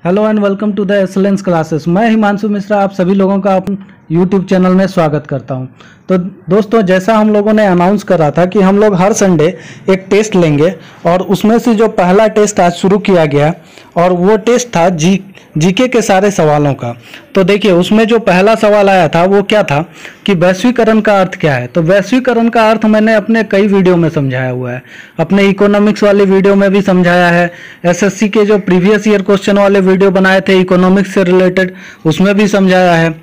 Hello and welcome to the excellence classes. मैं हिमांशु मिश्रा आप सभी लोगों का अपने यूट्यूब चैनल में स्वागत करता हूं। तो दोस्तों, जैसा हम लोगों ने अनाउंस करा था कि हम लोग हर संडे एक टेस्ट लेंगे और उसमें से जो पहला टेस्ट आज शुरू किया गया और वो टेस्ट था जीके के सारे सवालों का। तो देखिए, उसमें जो पहला सवाल आया था वो क्या था कि वैश्वीकरण का अर्थ क्या है। तो वैश्वीकरण का अर्थ मैंने अपने कई वीडियो में समझाया हुआ है, अपने इकोनॉमिक्स वाले वीडियो में भी समझाया है, एसएससी के जो प्रीवियस ईयर क्वेश्चन वाले वीडियो बनाए थे इकोनॉमिक्स से रिलेटेड उसमें भी समझाया है।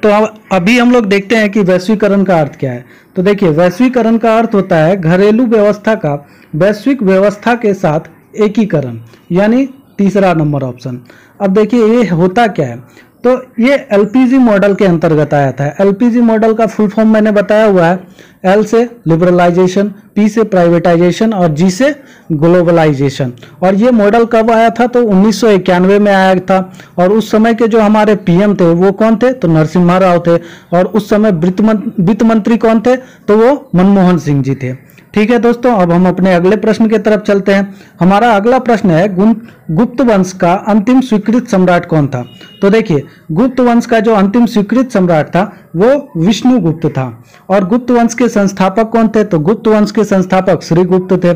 तो अभी हम लोग देखते हैं कि वैश्वीकरण का अर्थ क्या है। तो देखिए, वैश्वीकरण का अर्थ होता है घरेलू व्यवस्था का वैश्विक व्यवस्था के साथ एकीकरण, यानी तीसरा नंबर ऑप्शन। अब देखिए ये होता क्या है। तो ये एलपीजी मॉडल के अंतर्गत आया था। एलपीजी मॉडल का फुल फॉर्म मैंने बताया हुआ है। एल से लिबरलाइजेशन, पी से प्राइवेटाइजेशन और जी से ग्लोबलाइजेशन। और ये मॉडल कब आया था? तो 1991 में आया था। और उस समय के जो हमारे पीएम थे वो कौन थे? तो नरसिम्हा राव थे। और उस समय वित्त मंत्री कौन थे? तो वो मनमोहन सिंह जी थे। ठीक है दोस्तों, अब हम अपने अगले प्रश्न की तरफ चलते हैं। हमारा अगला प्रश्न है गुप्त वंश का अंतिम स्वीकृत सम्राट कौन था? तो देखिए, गुप्त वंश का जो अंतिम स्वीकृत सम्राट था वो विष्णुगुप्त था। और गुप्त वंश के संस्थापक कौन थे? तो गुप्त वंश के संस्थापक श्रीगुप्त थे।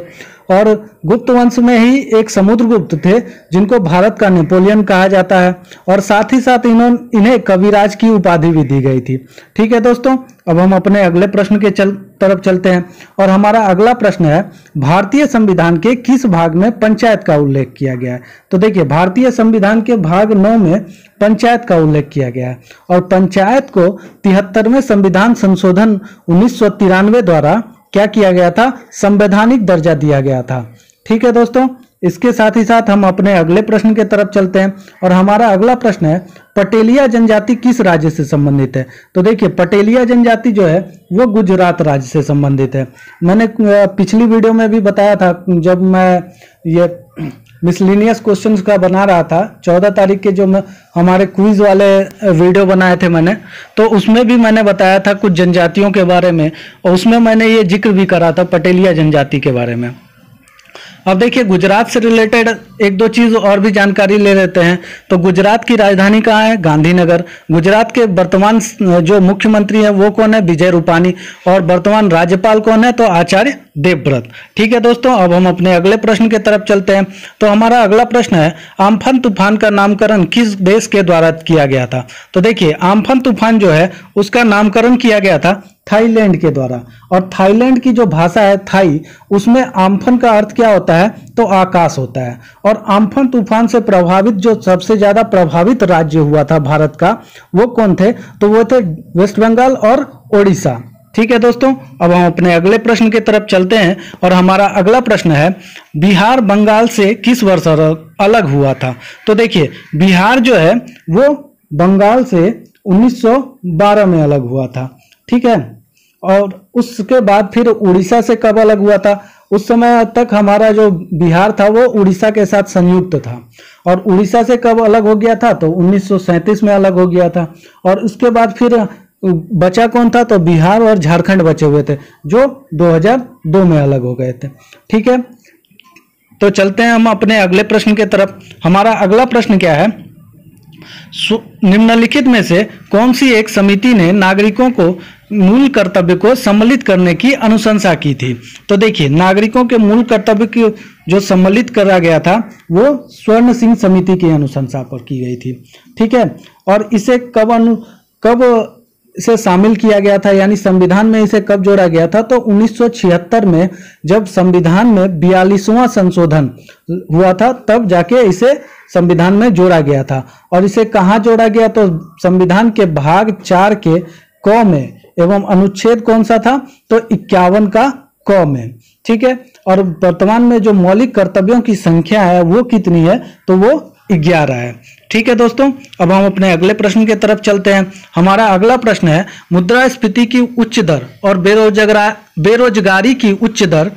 और गुप्त वंश में ही एक समुद्रगुप्त थे जिनको भारत का नेपोलियन कहा जाता है। और साथ ही साथ इन्हें कविराज की उपाधि भी दी गई थी। ठीक है दोस्तों, अब हम अपने अगले प्रश्न के तरफ चलते हैं। और हमारा अगला प्रश्न है भारतीय संविधान के किस भाग में पंचायत का उल्लेख किया गया है? तो देखिए, भारतीय संविधान के भाग 9 में पंचायत का उल्लेख किया गया है। और पंचायत को 73वें संविधान संशोधन 1993 द्वारा क्या किया गया था? संवैधानिक दर्जा दिया गया था। ठीक है दोस्तों, इसके साथ ही साथ हम अपने अगले प्रश्न की तरफ चलते हैं। और हमारा अगला प्रश्न है पटेलिया जनजाति किस राज्य से संबंधित है? तो देखिए, पटेलिया जनजाति जो है वो गुजरात राज्य से संबंधित है। मैंने पिछली वीडियो में भी बताया था, जब मैं ये मिसलिनियस क्वेश्चंस का बना रहा था 14 तारीख के, जो हमारे क्विज वाले वीडियो बनाए थे मैंने, तो उसमें भी मैंने बताया था कुछ जनजातियों के बारे में। और उसमें मैंने ये जिक्र भी करा था पटेलिया जनजाति के बारे में। अब देखिए, गुजरात से रिलेटेड एक दो चीज और भी जानकारी ले लेते हैं। तो गुजरात की राजधानी कहाँ है? गांधीनगर। गुजरात के वर्तमान जो मुख्यमंत्री है वो कौन है? विजय रूपानी। और वर्तमान राज्यपाल कौन है? तो आचार्य देवव्रत। ठीक है दोस्तों, अब हम अपने अगले प्रश्न की तरफ चलते हैं। तो हमारा अगला प्रश्न है आम्फन तूफान का नामकरण किस देश के द्वारा किया गया था? तो देखिए, आम्फन तूफान जो है उसका नामकरण किया गया था थाईलैंड के द्वारा। और थाईलैंड की जो भाषा है थाई, उसमें आम्फन का अर्थ क्या होता है? तो आकाश होता है। और आम्फन तूफान से प्रभावित जो सबसे ज्यादा प्रभावित राज्य हुआ था भारत का, वो कौन थे? तो वो थे वेस्ट बंगाल और ओडिशा। ठीक है दोस्तों, अब हम अपने अगले प्रश्न की तरफ चलते हैं। और हमारा अगला प्रश्न है बिहार बंगाल से किस वर्ष अलग हुआ था? तो देखिए, बिहार जो है वो बंगाल से 1912 में अलग हुआ था। ठीक है, और उसके बाद फिर उड़ीसा से कब अलग हुआ था? उस समय तक हमारा जो बिहार था वो उड़ीसा के साथ संयुक्त था। और उड़ीसा से कब अलग हो गया था? तो 1937 में अलग हो गया था। और उसके बाद फिर बचा कौन था? तो बिहार और झारखंड बचे हुए थे, जो 2002 में अलग हो गए थे। ठीक है, तो चलते हैं हम अपने अगले प्रश्न की तरफ। हमारा अगला प्रश्न क्या है? निम्नलिखित में से कौन सी एक समिति ने नागरिकों को मूल कर्तव्य को सम्मिलित करने की अनुशंसा की थी? तो देखिए, नागरिकों के मूल कर्तव्य की जो सम्मिलित करा गया था वो स्वर्ण सिंह समिति की अनुशंसा पर की गई थी। ठीक है, और इसे कब इसे शामिल किया गया था, यानी संविधान में इसे कब जोड़ा गया था? तो 1976 में, जब संविधान में 42वां संशोधन हुआ था, तब जाके इसे संविधान में जोड़ा गया था। और इसे कहाँ जोड़ा गया? तो संविधान के भाग 4 के क में, एवं अनुच्छेद कौन सा था? तो 51 का क में। ठीक है, और वर्तमान में जो मौलिक कर्तव्यों की संख्या है वो कितनी है? तो वो 11 है। ठीक है दोस्तों, अब हम अपने अगले प्रश्न की तरफ चलते हैं। हमारा अगला प्रश्न है मुद्रास्फीति की उच्च दर और बेरोजगारी की उच्च दर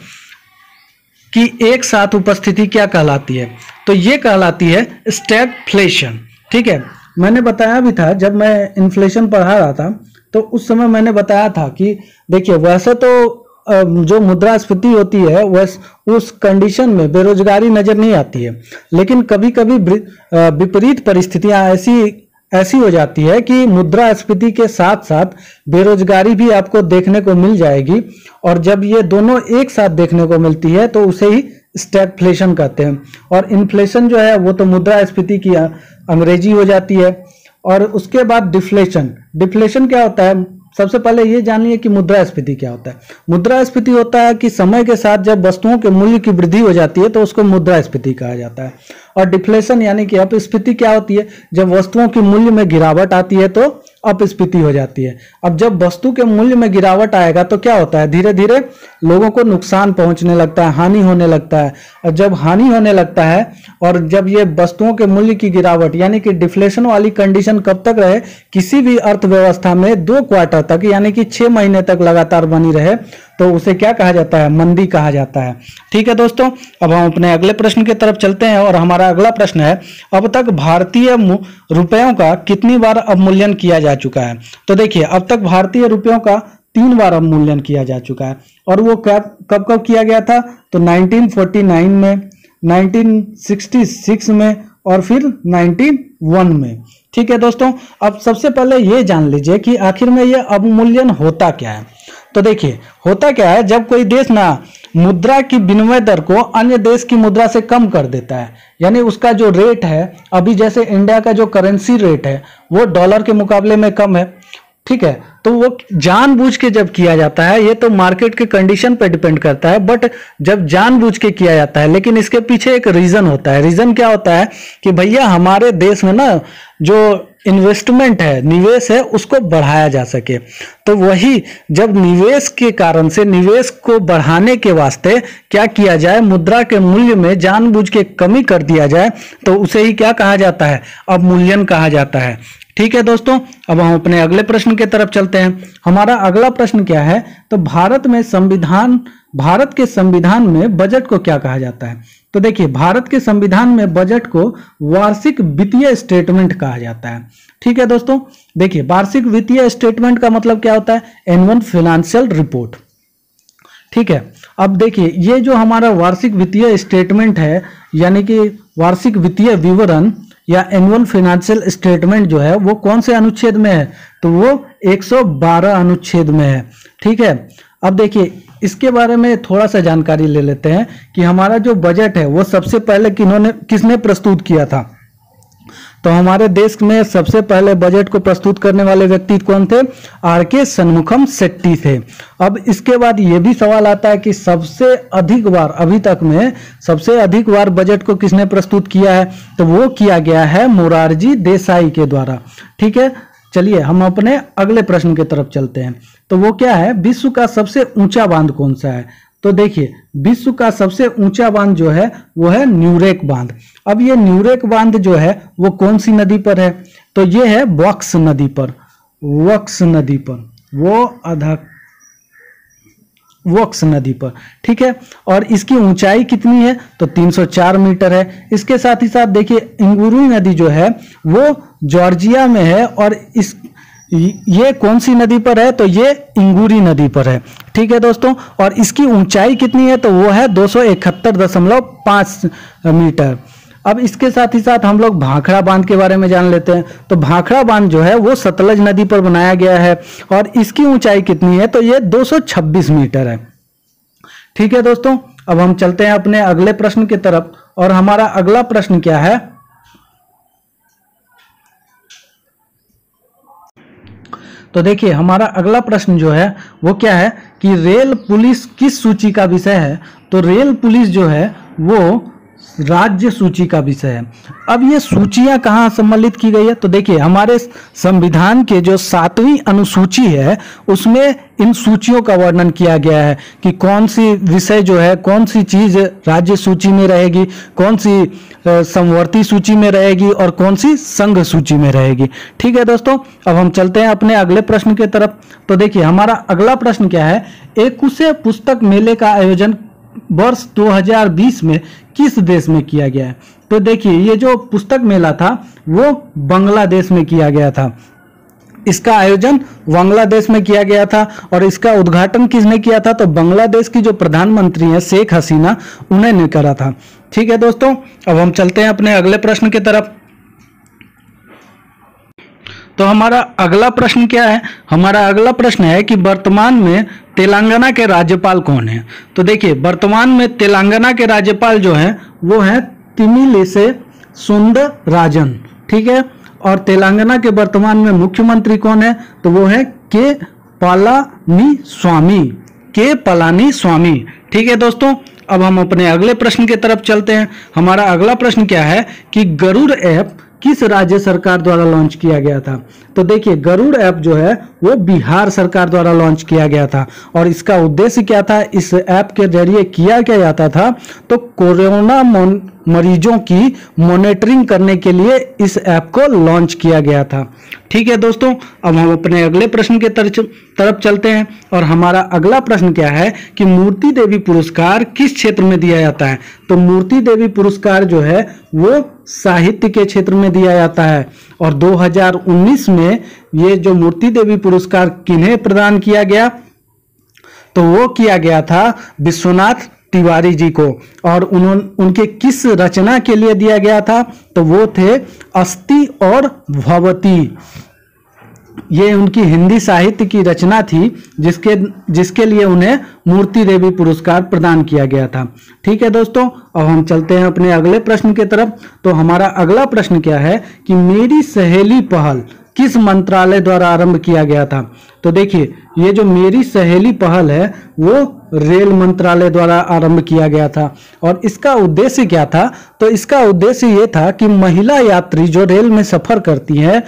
की एक साथ उपस्थिति क्या कहलाती है? तो ये कहलाती है स्टैगफ्लेशन। ठीक है, मैंने बताया भी था जब मैं इन्फ्लेशन पढ़ा रहा था, तो उस समय मैंने बताया था कि देखिए, वैसे तो जो मुद्रास्फीति होती है वह उस कंडीशन में बेरोजगारी नजर नहीं आती है, लेकिन कभी कभी विपरीत परिस्थितियां ऐसी हो जाती है कि मुद्रास्फीति के साथ साथ बेरोजगारी भी आपको देखने को मिल जाएगी, और जब ये दोनों एक साथ देखने को मिलती है तो उसे ही स्टैगफ्लेशन कहते हैं। और इन्फ्लेशन जो है वो तो मुद्रास्फीति की अंग्रेजी हो जाती है। और उसके बाद डिफ्लेशन। डिफ्लेशन क्या होता है, सबसे पहले ये जान लिए कि मुद्रास्फीति क्या होता है। मुद्रास्फीति होता है कि समय के साथ जब वस्तुओं के मूल्य की वृद्धि हो जाती है तो उसको मुद्रास्फीति कहा जाता है। और डिफ्लेशन यानी कि अपस्फीति क्या होती है, जब वस्तुओं के मूल्य में गिरावट आती है तो अपस्फीति हो जाती है। अब जब वस्तु के मूल्य में गिरावट आएगा तो क्या होता है, धीरे धीरे लोगों को नुकसान पहुंचने लगता है, हानि होने लगता है। और जब हानि होने लगता है और जब ये वस्तुओं के मूल्य की गिरावट यानी कि डिफ्लेशन वाली कंडीशन कब तक रहे, किसी भी अर्थव्यवस्था में 2 क्वार्टर तक यानी कि 6 महीने तक लगातार बनी रहे तो उसे क्या कहा जाता है, मंदी कहा जाता है। ठीक है दोस्तों, अब हम अपने अगले प्रश्न की तरफ चलते हैं और हमारा अगला प्रश्न है, अब तक भारतीय रुपयों का कितनी बार अवमूल्यन किया जा चुका है। तो देखिए, अब तक भारतीय रुपयों का 3 बार अवमूल्यन किया जा चुका है। और वो कब कब किया गया था, तो 1949 में, 1966 में और फिर 91 में। ठीक है दोस्तों, अब सबसे पहले ये जान लीजिए कि आखिर में ये अवमूल्यन होता क्या है। तो देखिए, होता क्या है, जब कोई देश ना मुद्रा की विनिमय दर को अन्य देश की मुद्रा से कम कर देता है, यानी उसका जो रेट है, अभी जैसे इंडिया का जो करेंसी रेट है वो डॉलर के मुकाबले में कम है, ठीक है, तो वो जानबूझ के जब किया जाता है, ये तो मार्केट के कंडीशन पे डिपेंड करता है, बट जब जानबूझ के किया जाता है, लेकिन इसके पीछे एक रीजन होता है। रीजन क्या होता है कि भैया हमारे देश में ना जो इन्वेस्टमेंट है, निवेश है, उसको बढ़ाया जा सके। तो वही जब निवेश के कारण से निवेश को बढ़ाने के वास्ते क्या किया जाए, मुद्रा के मूल्य में जानबूझ के कमी कर दिया जाए, तो उसे ही क्या कहा जाता है, अवमूल्यन कहा जाता है। ठीक है दोस्तों, अब हम अपने अगले प्रश्न की तरफ चलते हैं। हमारा अगला प्रश्न क्या है, तो भारत के संविधान में बजट को क्या कहा जाता है। तो देखिए, भारत के संविधान में बजट को वार्षिक वित्तीय स्टेटमेंट कहा जाता है। ठीक है दोस्तों, देखिए वार्षिक वित्तीय स्टेटमेंट का मतलब क्या होता है, एनुअल फाइनेंशियल रिपोर्ट। ठीक है, अब देखिए ये जो हमारा वार्षिक वित्तीय स्टेटमेंट है, यानी कि वार्षिक वित्तीय विवरण या एनुअल फाइनेंशियल स्टेटमेंट जो है वो कौन से अनुच्छेद में है, तो वो 112 अनुच्छेद में है। ठीक है, अब देखिए इसके बारे में थोड़ा सा जानकारी ले लेते हैं कि हमारा जो बजट है वो सबसे पहले किसने प्रस्तुत किया था। तो हमारे देश में सबसे पहले बजट को प्रस्तुत करने वाले व्यक्ति कौन थे, आर.के. शनमुखम शेट्टी थे। अब इसके बाद ये भी सवाल आता है कि सबसे अधिक बार, अभी तक में सबसे अधिक बार बजट को किसने प्रस्तुत किया है, तो वो किया गया है मोरारजी देसाई के द्वारा। ठीक है, चलिए हम अपने अगले प्रश्न की तरफ चलते हैं। तो वो क्या है, विश्व का सबसे ऊंचा बांध कौन सा है। तो देखिए, विश्व का सबसे ऊंचा बांध जो है वो है न्यूरेक बांध। अब ये न्यूरेक बांध जो है वो कौन सी नदी पर है, तो ये है वक्स नदी पर। वक्स नदी पर, वक्स नदी पर। ठीक है, और इसकी ऊंचाई कितनी है, तो 304 मीटर है। इसके साथ ही साथ देखिए इंगुरी नदी जो है वो जॉर्जिया में है, और ये कौन सी नदी पर है, तो ये इंगुरी नदी पर है। ठीक है दोस्तों, और इसकी ऊंचाई कितनी है, तो वो है 271.5 मीटर। अब इसके साथ ही साथ हम लोग भाखड़ा बांध के बारे में जान लेते हैं। तो भाखड़ा बांध जो है वो सतलज नदी पर बनाया गया है, और इसकी ऊंचाई कितनी है, तो ये 226 मीटर है। ठीक है दोस्तों, अब हम चलते हैं अपने अगले प्रश्न की तरफ, और हमारा अगला प्रश्न क्या है, तो देखिए हमारा अगला प्रश्न जो है वो क्या है कि रेल पुलिस किस सूची का विषय है। तो रेल पुलिस जो है वो राज्य सूची का विषय है। अब ये सूचियां कहाँ सम्मिलित की गई है, तो देखिए हमारे संविधान के जो 7वीं अनुसूची है उसमें इन सूचियों का वर्णन किया गया है कि कौन सी विषय जो है, कौन सी चीज राज्य सूची में रहेगी, कौन सी समवर्ती सूची में रहेगी और कौन सी संघ सूची में रहेगी। ठीक है दोस्तों, अब हम चलते हैं अपने अगले प्रश्न की तरफ। तो देखिए हमारा अगला प्रश्न क्या है, एकूशे पुस्तक मेले का आयोजन वर्ष 2020 में किस देश में किया गया है। तो देखिए ये जो पुस्तक मेला था वो बांग्लादेश में किया गया था। इसका आयोजन बांग्लादेश में किया गया था और इसका उद्घाटन किसने किया था? तो बांग्लादेश की जो प्रधानमंत्री है शेख हसीना, उन्होंने करा था। ठीक है दोस्तों, अब हम चलते हैं अपने अगले प्रश्न की तरफ। तो हमारा अगला प्रश्न क्या है? हमारा अगला प्रश्न है कि वर्तमान में तेलंगाना के राज्यपाल कौन है? तो देखिए, वर्तमान में तेलंगाना के राज्यपाल जो है वो है तमिलिसै सुंदरराजन। ठीक है, और तेलंगाना के वर्तमान में मुख्यमंत्री कौन है? तो वो है के पलानीस्वामी, के पलानीस्वामी। ठीक है दोस्तों, अब हम अपने अगले प्रश्न की तरफ चलते हैं। हमारा अगला प्रश्न क्या है कि गरुड़ ऐप किस राज्य सरकार द्वारा लॉन्च किया गया था? तो देखिए, गरुड़ ऐप जो है वो बिहार सरकार द्वारा लॉन्च किया गया था और इसका उद्देश्य क्या था? इस ऐप के जरिए किया क्या जाता था? तो कोरोना मरीजों की मॉनिटरिंग करने के लिए इस ऐप को लॉन्च किया गया था। ठीक है दोस्तों, अब हम अपने अगले प्रश्न के तरफ चलते हैं और हमारा अगला प्रश्न क्या है कि मूर्ति देवी पुरस्कार किस क्षेत्र में दिया जाता है? तो मूर्ति देवी पुरस्कार जो है वो साहित्य के क्षेत्र में दिया जाता है और 2019 में ये जो मूर्ति देवी पुरस्कार किन्हें प्रदान किया गया? तो वो किया गया था विश्वनाथ तिवारी जी को। और उनके किस रचना के लिए दिया गया था? तो वो थे अस्ति और भवती। ये उनकी हिंदी साहित्य की रचना थी जिसके लिए उन्हें मूर्ति देवी पुरस्कार प्रदान किया गया था। ठीक है दोस्तों, अब हम चलते हैं अपने अगले प्रश्न की तरफ। तो हमारा अगला प्रश्न क्या है कि मेरी सहेली पहल किस मंत्रालय द्वारा आरंभ किया गया था? तो देखिए, ये जो मेरी सहेली पहल है वो रेल मंत्रालय द्वारा आरंभ किया गया था और इसका उद्देश्य क्या था? तो इसका उद्देश्य ये था कि महिला यात्री जो रेल में सफर करती हैं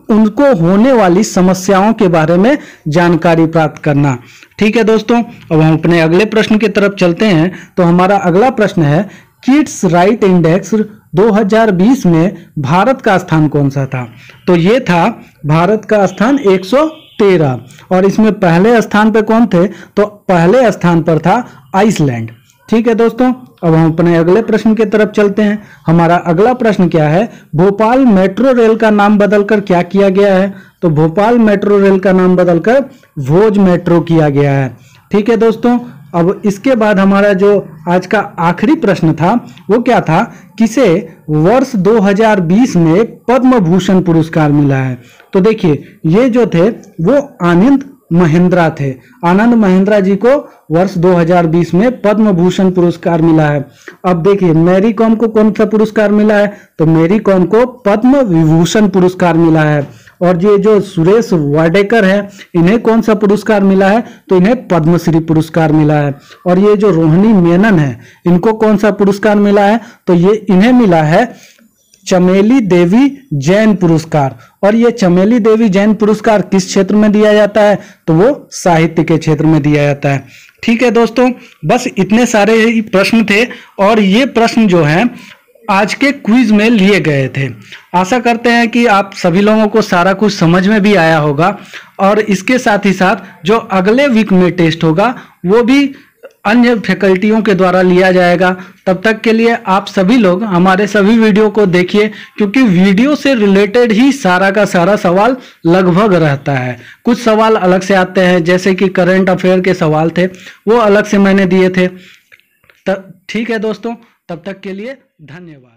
उनको होने वाली समस्याओं के बारे में जानकारी प्राप्त करना। ठीक है दोस्तों, अब हम अपने अगले प्रश्न की तरफ चलते हैं। तो हमारा अगला प्रश्न है किड्स राइट इंडेक्स 2020 में भारत का स्थान कौन सा था? तो ये था भारत का स्थान 113 और इसमें पहले स्थान पे कौन थे? तो पहले स्थान पर था आइसलैंड। ठीक है दोस्तों, अब हम अपने अगले प्रश्न की तरफ चलते हैं। हमारा अगला प्रश्न क्या है? भोपाल मेट्रो रेल का नाम बदलकर क्या किया गया है? तो भोपाल मेट्रो रेल का नाम बदलकर भोज मेट्रो किया गया है। ठीक है दोस्तों, अब इसके बाद हमारा जो आज का आखिरी प्रश्न था वो क्या था? किसे वर्ष 2020 में पद्म भूषण पुरस्कार मिला है? तो देखिए, ये जो थे वो आनंद महिंद्रा थे। आनंद महिंद्रा जी को वर्ष 2020 में पद्म भूषण पुरस्कार मिला है। अब देखिए, मैरी कॉम को कौन सा पुरस्कार मिला है? तो मैरी कॉम को पद्म विभूषण पुरस्कार मिला है। और ये जो सुरेश वाडेकर है, इन्हें कौन सा पुरस्कार मिला है? तो इन्हें पद्मश्री पुरस्कार मिला है। और ये जो रोहिणी मेनन है, इनको कौन सा पुरस्कार मिला है? तो ये इन्हें मिला है चमेली देवी जैन पुरस्कार। और ये चमेली देवी जैन पुरस्कार किस क्षेत्र में दिया जाता है? तो वो साहित्य के क्षेत्र में दिया जाता है। ठीक है दोस्तों, बस इतने सारे ही प्रश्न थे और ये प्रश्न जो है आज के क्विज में लिए गए थे। आशा करते हैं कि आप सभी लोगों को सारा कुछ समझ में भी आया होगा और इसके साथ ही साथ जो अगले वीक में टेस्ट होगा वो भी अन्य फैकल्टियों के द्वारा लिया जाएगा। तब तक के लिए आप सभी लोग हमारे सभी वीडियो को देखिए, क्योंकि वीडियो से रिलेटेड ही सारा का सारा सवाल लगभग रहता है। कुछ सवाल अलग से आते हैं, जैसे कि करंट अफेयर के सवाल थे वो अलग से मैंने दिए थे। ठीक है दोस्तों, तब तक के लिए धन्यवाद।